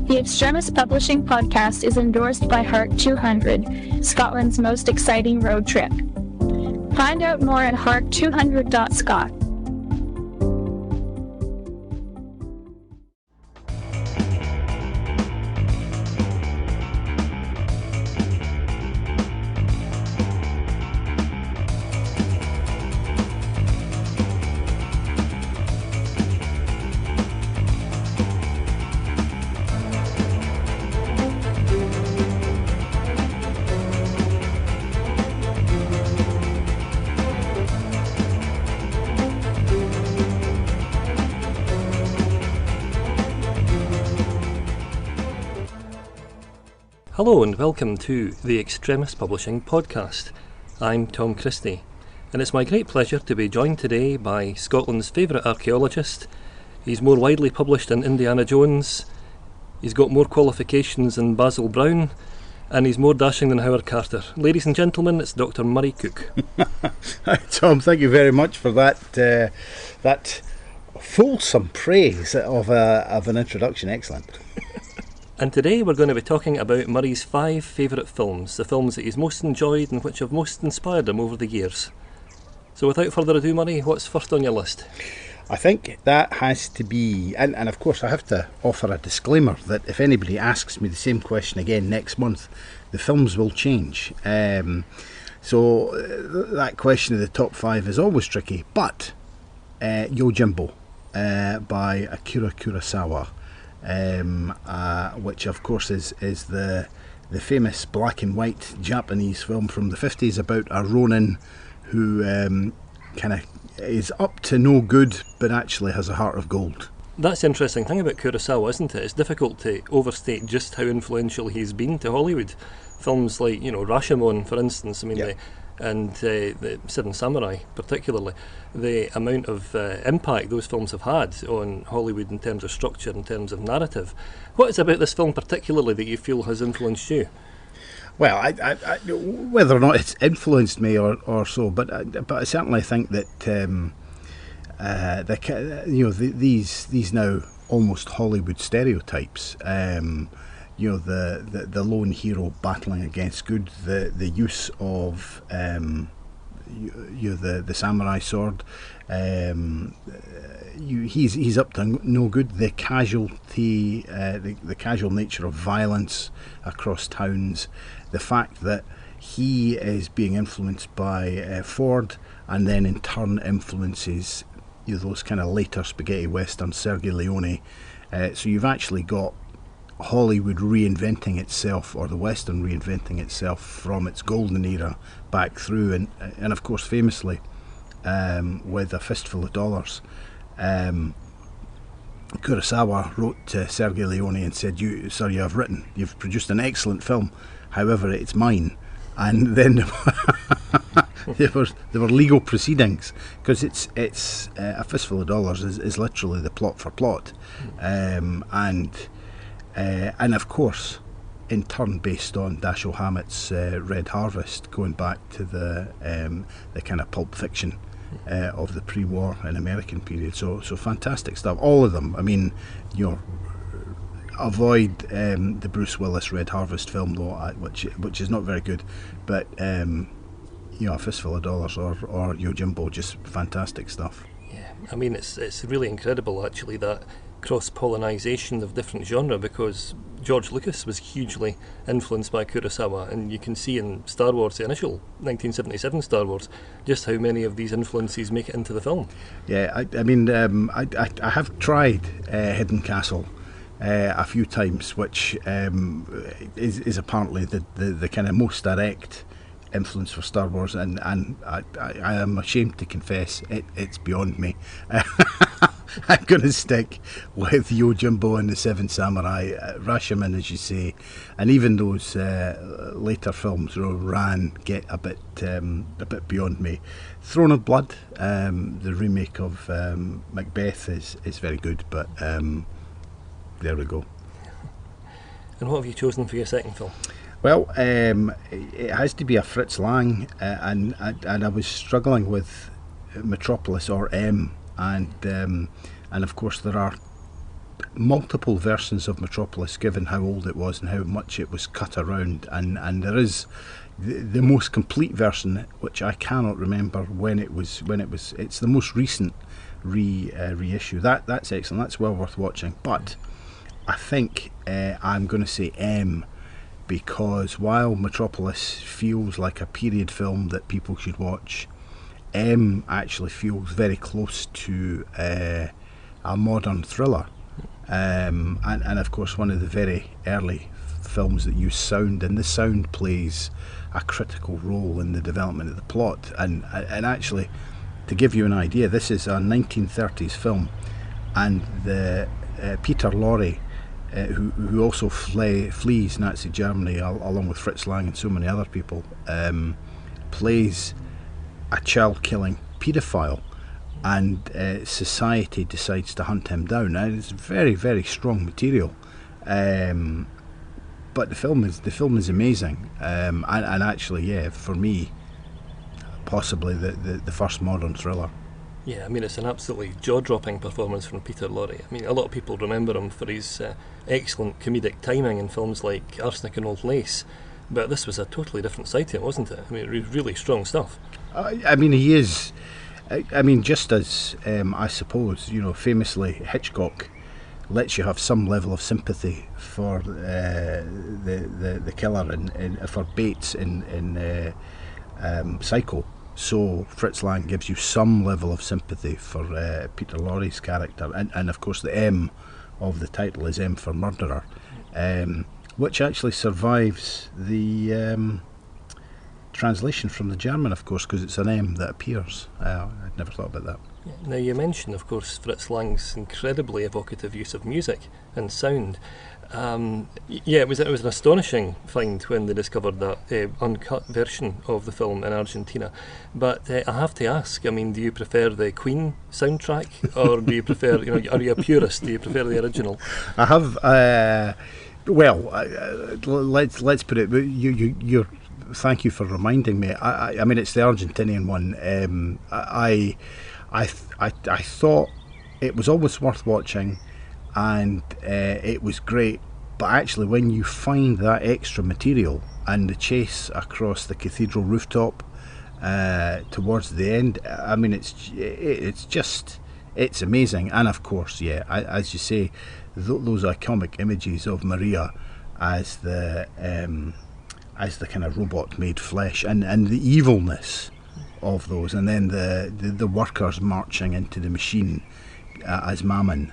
The Extremis Publishing podcast is endorsed by Heart 200, Scotland's most exciting road trip. Find out more at heart200.scot. Hello and welcome to the Extremis Publishing podcast. I'm Tom Christie, and it's my great pleasure to be joined today by Scotland's favourite archaeologist. He's more widely published than Indiana Jones, he's got more qualifications than Basil Brown, and he's more dashing than Howard Carter. Ladies and gentlemen, it's Dr Murray Cook. Hi Tom, thank you very much for that fulsome praise of an introduction. Excellent. And today we're going to be talking about Murray's 5 favourite films, the films that he's most enjoyed and which have most inspired him over the years. So without further ado, Murray, what's first on your list? I think that has to be, and of course I have to offer a disclaimer that if anybody asks me the same question again next month, the films will change. So that question of the top 5 is always tricky, but Yojimbo by Akira Kurosawa, which of course is the famous black and white Japanese film from the 50s about a Ronin who kind of is up to no good but actually has a heart of gold. That's the interesting thing about Kurosawa, isn't it? It's difficult to overstate just how influential he's been to Hollywood. Films like, Rashomon, for instance, the Seven Samurai particularly, the amount of impact those films have had on Hollywood in terms of structure, in terms of narrative. What is it about this film particularly that you feel has influenced you? Well, I whether or not it's influenced me or so, but I certainly think that these now almost Hollywood stereotypes. The lone hero battling against good, the use of the samurai sword, he's up to no good. The casualty, the casual nature of violence across towns, the fact that he is being influenced by Ford, and then in turn influences those kind of later spaghetti westerns, Sergio Leone. So you've actually got Hollywood reinventing itself, or the Western reinventing itself from its golden era back through, and of course famously with A Fistful of Dollars, Kurosawa wrote to Sergio Leone and said, you've produced an excellent film, however it's mine. And then there were legal proceedings, because it's A Fistful of Dollars is literally the plot for plot, and of course, in turn based on Dashiell Hammett's Red Harvest, going back to the kind of pulp fiction of the pre-war and American period. So fantastic stuff, all of them. I mean, avoid the Bruce Willis Red Harvest film though, which is not very good, but A Fistful of Dollars or Yojimbo, just fantastic stuff. Yeah, I mean it's really incredible actually, that cross-pollinisation of different genre, because George Lucas was hugely influenced by Kurosawa, and you can see in Star Wars, the initial 1977 Star Wars, just how many of these influences make it into the film. Yeah, I have tried Hidden Castle a few times, which is apparently the kind of most direct influence for Star Wars, and I am ashamed to confess it's beyond me. I'm going to stick with Yojimbo and the Seven Samurai, Rashomon, as you say, and even those later films, Ran, get a bit beyond me. Throne of Blood, the remake of Macbeth, is very good, but there we go. And what have you chosen for your second film? Well, it has to be a Fritz Lang, and I was struggling with Metropolis or M, and of course there are multiple versions of Metropolis, given how old it was and how much it was cut around, and there is the most complete version, which I cannot remember when it was. It's the most recent reissue. That's excellent. That's well worth watching. But I think I'm going to say M, because while Metropolis feels like a period film that people should watch, M actually feels very close to a modern thriller, and of course one of the very early films that use sound, and the sound plays a critical role in the development of the plot. And actually, to give you an idea, this is a 1930s film, and the Peter Lorre, who also flees Nazi Germany along with Fritz Lang and so many other people, plays a child-killing paedophile, and society decides to hunt him down. Now, it's very, very strong material, but the film is amazing, and actually, yeah, for me, possibly the first modern thriller. Yeah, I mean, it's an absolutely jaw-dropping performance from Peter Lorre. I mean, a lot of people remember him for his excellent comedic timing in films like Arsenic and Old Lace, but this was a totally different side to him, wasn't it? I mean, really strong stuff. I mean, he is. I mean, just as I suppose, famously Hitchcock lets you have some level of sympathy for the killer and for Bates in Psycho. So Fritz Lang gives you some level of sympathy for Peter Lorre's character, and of course the M of the title is M for Murderer, which actually survives the translation from the German, of course, because it's an M that appears. I'd never thought about that. Now, you mentioned, of course, Fritz Lang's incredibly evocative use of music and sound. It was an astonishing find when they discovered that uncut version of the film in Argentina. But I have to ask, I mean, do you prefer the Queen soundtrack, or do you prefer, are you a purist? Do you prefer the original? I have. Let's put it. You're. Thank you for reminding me. I mean, it's the Argentinian one. I thought it was always worth watching, and it was great. But actually, when you find that extra material and the chase across the cathedral rooftop towards the end, I mean, it's amazing. And of course, yeah, as you say, those iconic images of Maria as the kind of robot made flesh, and the evilness of those, and then the workers marching into the machine as Mammon,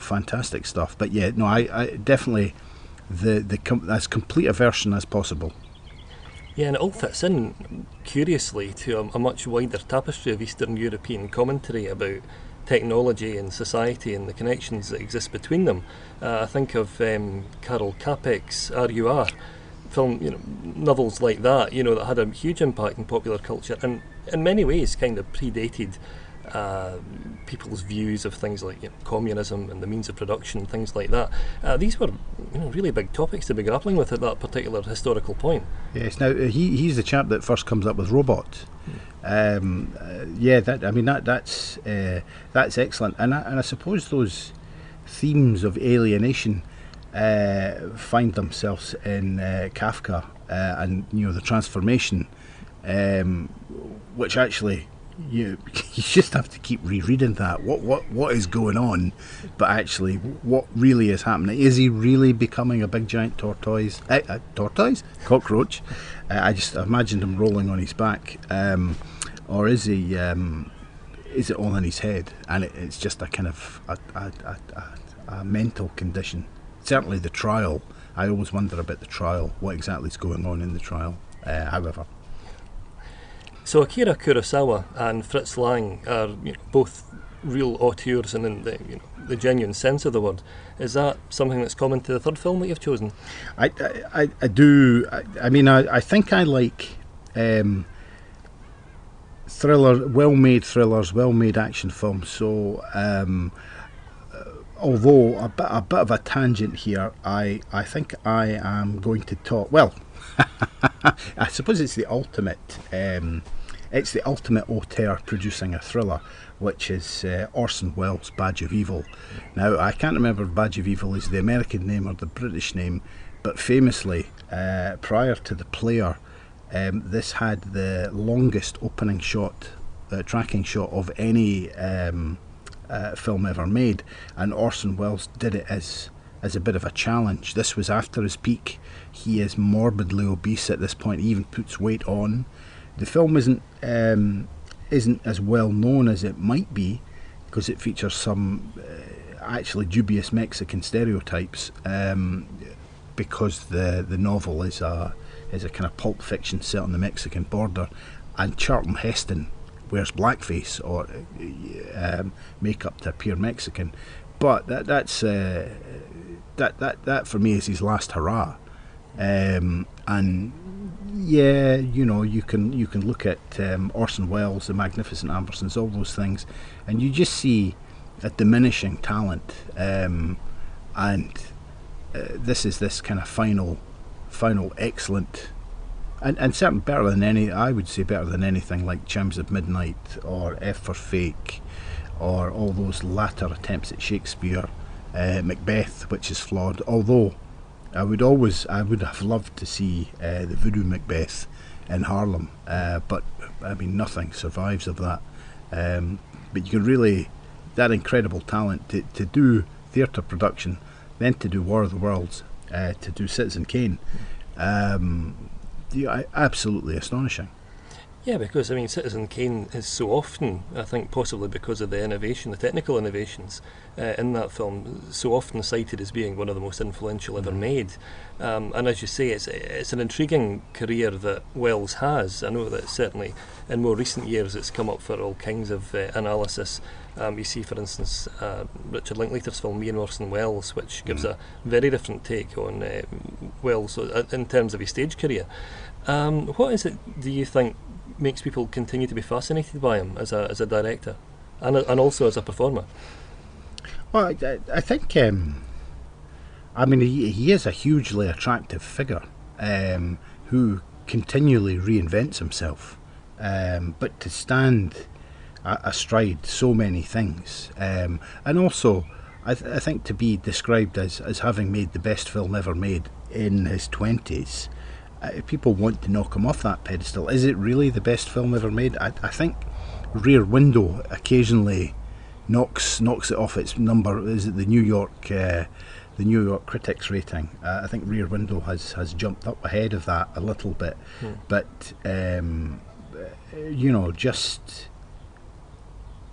fantastic stuff. But yeah, no, I definitely as complete a version as possible. Yeah, and it all fits in curiously to a much wider tapestry of Eastern European commentary about technology and society and the connections that exist between them. I think of Karel Capek's RUR film, novels like that, that had a huge impact in popular culture, and in many ways kind of predated people's views of things like communism and the means of production, things like that. These were really big topics to be grappling with at that particular historical point. Yes. Now he's the chap that first comes up with robot. That's excellent, and I suppose those themes of alienation find themselves in Kafka, and the transformation, which actually you just have to keep rereading that. What is going on? But actually, what really is happening? Is he really becoming a big giant tortoise? Cockroach? I just imagined him rolling on his back, or is he? Is it all in his head? And it's just a kind of a mental condition. Certainly the trial, I always wonder about the trial, what exactly is going on in the trial, however. So Akira Kurosawa and Fritz Lang are both real auteurs, and in the genuine sense of the word. Is that something that's common to the third film that you've chosen? I do. I mean, I think I like well-made thrillers, well-made action films. So although a bit of a tangent here, I think I am going to talk. Well, I suppose it's the ultimate. It's the ultimate auteur producing a thriller, which is Orson Welles' Badge of Evil. Now, I can't remember if Badge of Evil is the American name or the British name, but famously, prior to The Player, this had the longest opening shot, tracking shot of any film ever made, and Orson Welles did it as a bit of a challenge. This was after his peak. He is morbidly obese at this point. He even puts weight on. The film isn't as well known as it might be, because it features some actually dubious Mexican stereotypes, because the novel is a kind of pulp fiction set on the Mexican border, and Charlton Heston wears blackface or makeup to appear Mexican. But that for me is his last hurrah. And yeah, you know, you can look at Orson Welles, The Magnificent Ambersons, all those things, and you just see a diminishing talent. This is this kind of final excellent, and certainly better than any, I would say better than anything like Chimes of Midnight or F for Fake, or all those latter attempts at Shakespeare, Macbeth, which is flawed. Although I would have loved to see the Voodoo Macbeth in Harlem, but I mean nothing survives of that. But you can really, that incredible talent to do theatre production, then to do War of the Worlds, to do Citizen Kane, absolutely astonishing. Yeah, because I mean, Citizen Kane is so often, I think possibly because of the innovation, the technical innovations in that film, so often cited as being one of the most influential ever made. And as you say, it's an intriguing career that Wells has. I know that certainly in more recent years it's come up for all kinds of analysis. You see, for instance, Richard Linklater's film Me and Orson Welles, which gives a very different take on Welles in terms of his stage career. What is it, do you think, makes people continue to be fascinated by him as a director and also as a performer? Well, I think I mean he is a hugely attractive figure who continually reinvents himself, but to stand astride so many things, and also I think to be described as having made the best film ever made in his 20s, people want to knock him off that pedestal. Is it really the best film ever made? I think Rear Window occasionally knocks it off its number. Is it the New York critics rating? I think Rear Window has jumped up ahead of that a little bit. But you know, just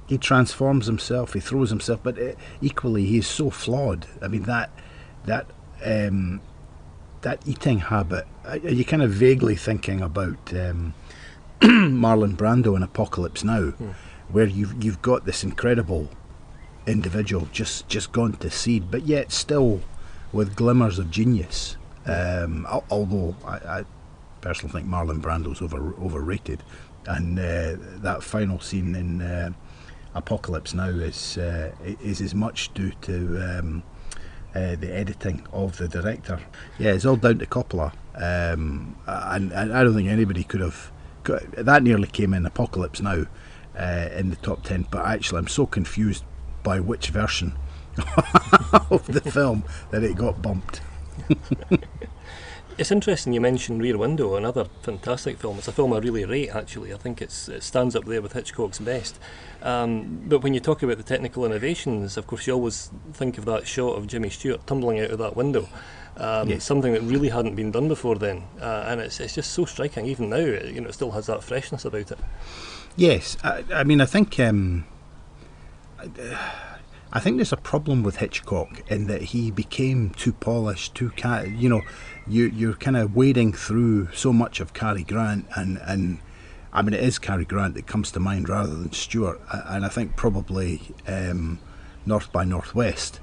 he transforms himself, he throws himself, but equally he's so flawed. I mean that eating habit. You're kind of vaguely thinking about Marlon Brando in Apocalypse Now, where you've got this incredible individual just gone to seed, but yet still with glimmers of genius. Although I personally think Marlon Brando's overrated, and that final scene in Apocalypse Now is as much due to the editing of the director. Yeah, it's all down to Coppola, and I don't think anybody could have. That nearly came in Apocalypse Now in the top 10, but actually I'm so confused by which version of the film that it got bumped. It's interesting you mentioned Rear Window, another fantastic film. It's a film I really rate, actually. I think it stands up there with Hitchcock's best. But when you talk about the technical innovations, of course you always think of that shot of Jimmy Stewart tumbling out of that window. Yes. Something that really hadn't been done before then. And it's just so striking. Even now, you know, it still has that freshness about it. Yes, I mean, I think there's a problem with Hitchcock in that he became too polished, you know, you're kind of wading through so much of Cary Grant, and I mean it is Cary Grant that comes to mind rather than Stewart, and I think probably North by Northwest.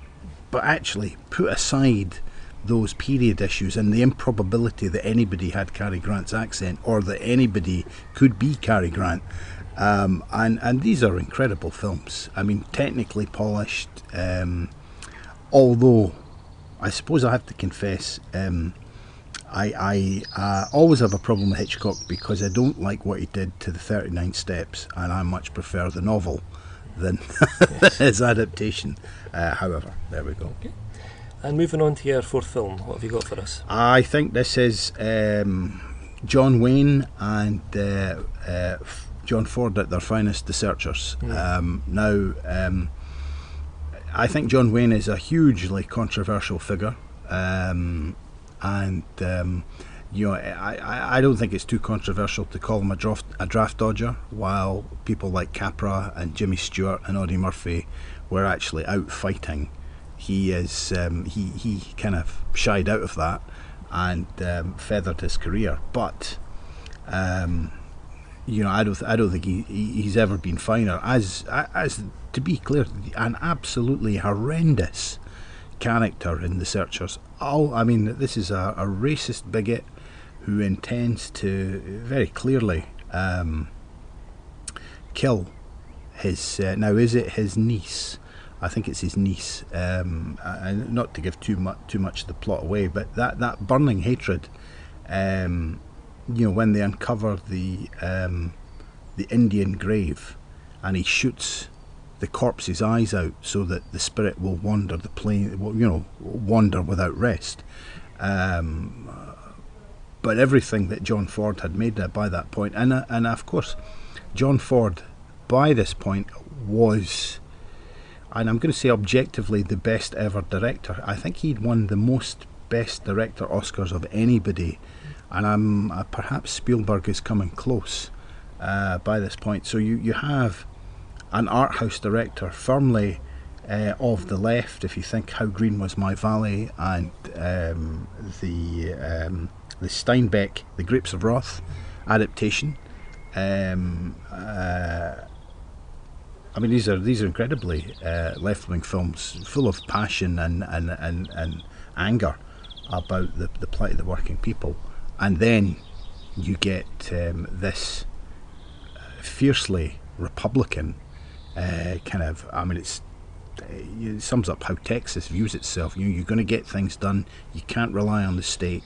But actually, put aside those period issues and the improbability that anybody had Cary Grant's accent or that anybody could be Cary Grant. And these are incredible films. I mean, technically polished, although I suppose I have to confess, I always have a problem with Hitchcock because I don't like what he did to the 39 Steps, and I much prefer the novel. than his adaptation. However, there we go. Okay. And moving on to your fourth film, what have you got for us? I think this is John Wayne and John Ford at their finest, The Searchers. I think John Wayne is a hugely controversial figure, and I don't think it's too controversial to call him a draft dodger, while people like Capra and Jimmy Stewart and Audie Murphy were actually out fighting. He kind of shied out of that and feathered his career, but I don't think he's ever been finer. As to be clear, an absolutely horrendous character in The Searchers. This is a racist bigot who intends to very clearly kill his. Now, is it his niece? I think it's his niece. And not to give too much of the plot away, but that burning hatred. When they uncover the Indian grave, and he shoots the corpse's eyes out so that the spirit will wander the plane, wander without rest. But everything that John Ford had made by that point, and of course, John Ford by this point was, and I'm going to say objectively, the best ever director. I think he'd won the most best director Oscars of anybody, and perhaps Spielberg is coming close by this point. So you have an art house director firmly of the left, if you think How Green Was My Valley and the Steinbeck The Grapes of Wrath adaptation. These are incredibly left-wing films, full of passion and anger about the plight of the working people. And then you get this fiercely Republican it sums up how Texas views itself. You're going to get things done. You can't rely on the state.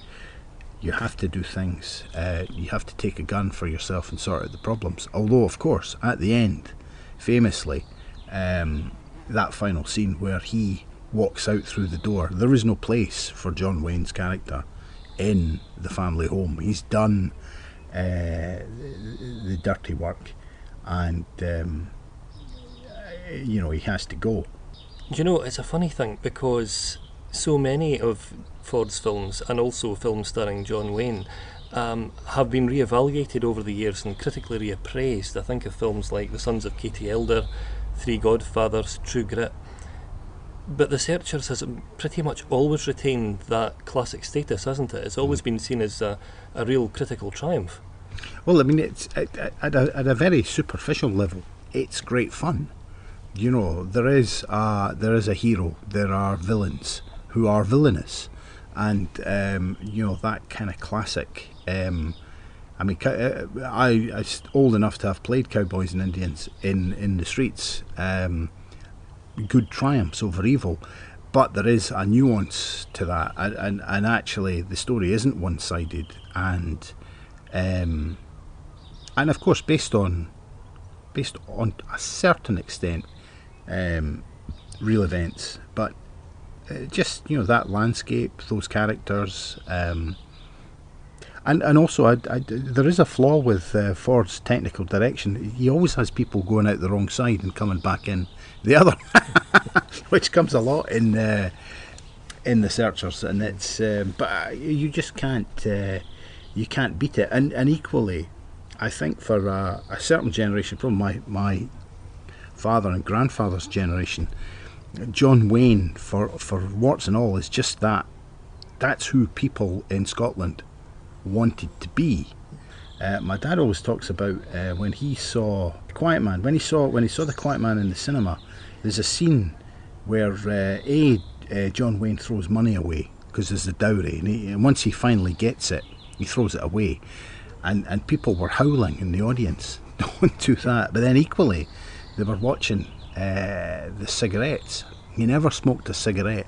You have to do things. You have to take a gun for yourself and sort out the problems. Although, of course, at the end, famously, that final scene where he walks out through the door, there is no place for John Wayne's character in the family home. He's done the dirty work, and he has to go. It's a funny thing, because so many of Ford's films, and also films starring John Wayne, have been re-evaluated over the years and critically reappraised. I think of films like The Sons of Katie Elder, Three Godfathers, True Grit. But The Searchers has pretty much always retained that classic status, hasn't it? It's always been seen as a real critical triumph. Well, it's at a very superficial level, it's great fun. There is a hero, there are villains who are villainous, and that kind of classic. I was old enough to have played Cowboys and Indians in the streets. Good triumphs over evil, but there is a nuance to that, and actually the story isn't one-sided, and of course based on a certain extent real events, but just that landscape, those characters, and also there is a flaw with Ford's technical direction. He always has people going out the wrong side and coming back in the other, which comes a lot in The Searchers, and it's but you just can't beat it. And equally, I think for a certain generation, from my father and grandfather's generation, John Wayne, for warts and all, is just that. That's who people in Scotland wanted to be. My dad always talks about when he saw Quiet Man. When he saw The Quiet Man in the cinema, there's a scene where John Wayne throws money away because there's a dowry, and once he finally gets it, he throws it away, and people were howling in the audience. Don't do that. But then equally, they were watching the cigarettes. He never smoked a cigarette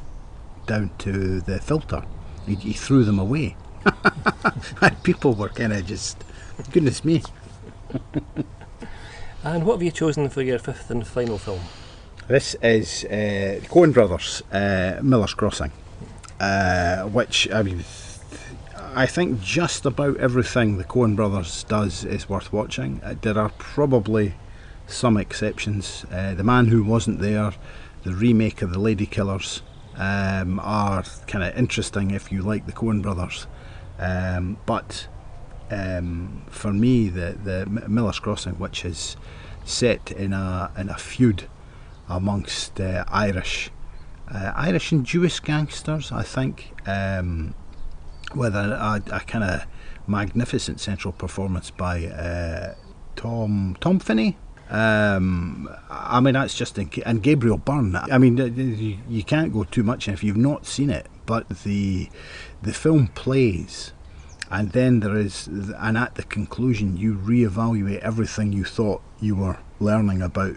down to the filter. He threw them away. And people were kind of just, goodness me. And what have you chosen for your fifth and final film? This is Coen Brothers, Miller's Crossing, which, I mean, I think just about everything the Coen Brothers does is worth watching. There are probably some exceptions. The Man Who Wasn't There, the remake of The Lady Killers, are kind of interesting if you like the Coen Brothers. But for me, the Miller's Crossing, which is set in a feud amongst Irish and Jewish gangsters, I think, with a kind of magnificent central performance by Tom Finney. I mean, that's just and Gabriel Byrne. I mean, you can't go too much if you've not seen it, but the film plays, and then and at the conclusion you reevaluate everything you thought you were learning about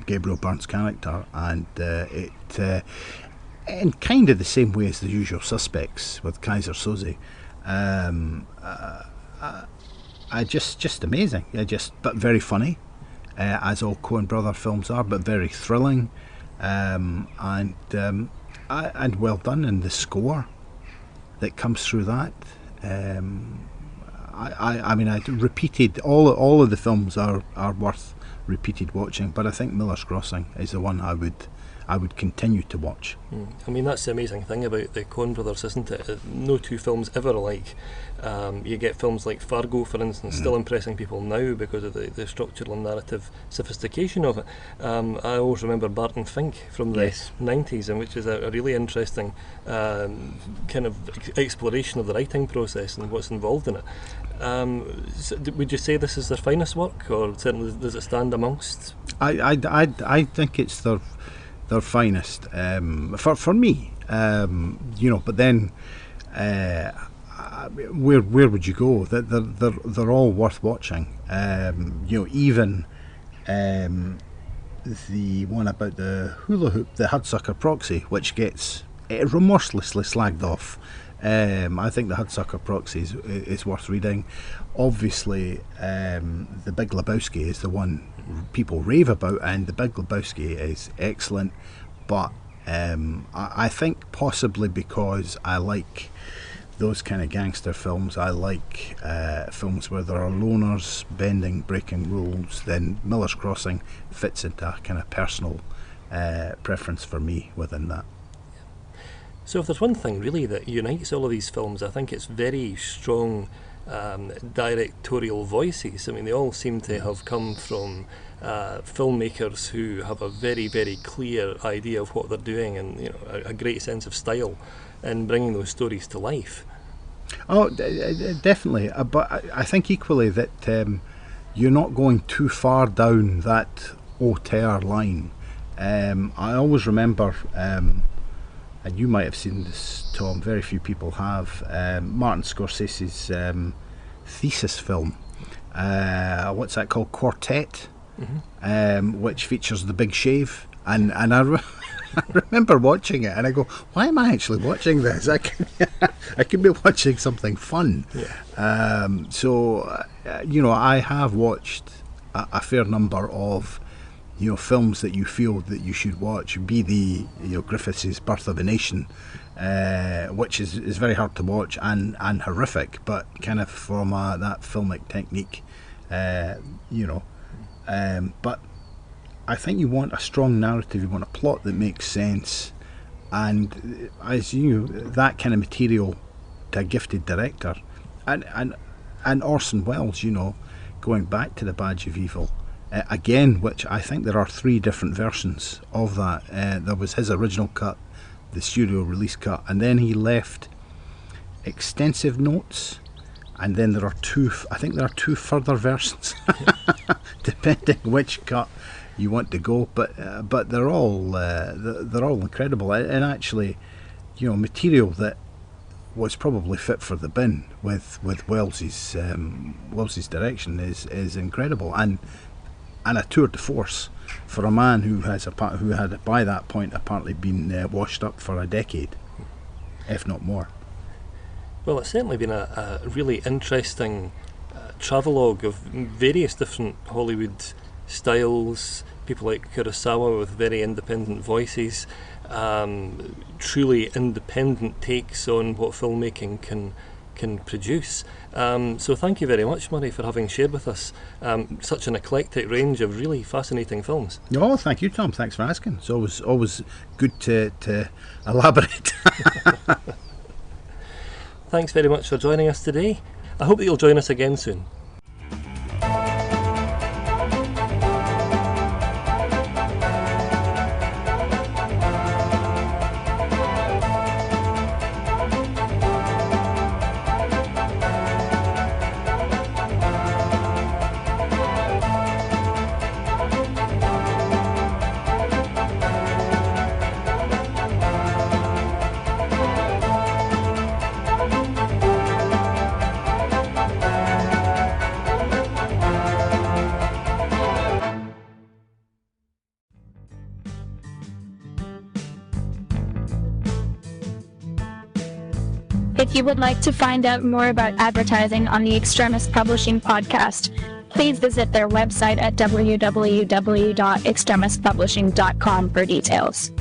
Gabriel Byrne's character, and in kind of the same way as The Usual Suspects with Kaiser Soze. Just amazing. But very funny, as all Coen Brother films are, but very thrilling, and well done. And the score that comes through that. I mean, I repeated all of the films are worth repeated watching, but I think Miller's Crossing is the one I would continue to watch. I mean, that's the amazing thing about the Coen Brothers, isn't it? No two films ever alike. You get films like Fargo, for instance, still impressing people now because of the structural and narrative sophistication of it. I always remember Barton Fink from the 90s, and which is a really interesting kind of exploration of the writing process and what's involved in it. So would you say this is their finest work, or certainly does it stand amongst? I think it's their finest, for me, but then where would you go? They're all worth watching, even the one about the hula hoop, the Hudsucker Proxy, which gets remorselessly slagged off. I think the Hudsucker Proxy is worth reading. Obviously, The Big Lebowski is the one people rave about, and The Big Lebowski is excellent, but I think possibly because I like those kind of gangster films, I like films where there are loners bending, breaking rules, then Miller's Crossing fits into a kind of personal preference for me within that. So if there's one thing really that unites all of these films, I think it's very strong directorial voices. I mean, they all seem to have come from filmmakers who have a very, very clear idea of what they're doing, and a great sense of style in bringing those stories to life. Oh, definitely. But I think equally that you're not going too far down that auteur line. I always remember, and you might have seen this, Tom, very few people have, Martin Scorsese's thesis film, what's that called, Quartet, which features The Big Shave, and I remember watching it and I go, why am I actually watching this? I could be watching something fun. I have watched a fair number of films that you feel that you should watch, be the Griffiths' Birth of a Nation, which is very hard to watch and horrific, but kind of from that filmic technique, but I think you want a strong narrative, you want a plot that makes sense, and as that kind of material to a gifted director, and Orson Welles, going back to The Badge of Evil, again, which I think there are 3 different versions of that. There was his original cut, the studio release cut, and then he left extensive notes, and then there are 2 further versions, depending which cut you want to go. But they're all incredible, and actually, material that was probably fit for the bin with Welles's direction is incredible, and a tour de force for a man who had by that point apparently been washed up for a decade, if not more. Well, it's certainly been a really interesting travelogue of various different Hollywood styles, people like Kurosawa with very independent voices, truly independent takes on what filmmaking can produce. So thank you very much, Murray, for having shared with us such an eclectic range of really fascinating films. Oh, thank you, Tom. Thanks for asking. It's always good to elaborate. Thanks very much for joining us today. I hope that you'll join us again soon. If you would like to find out more about advertising on the Extremist Publishing podcast, please visit their website at www.extremistpublishing.com for details.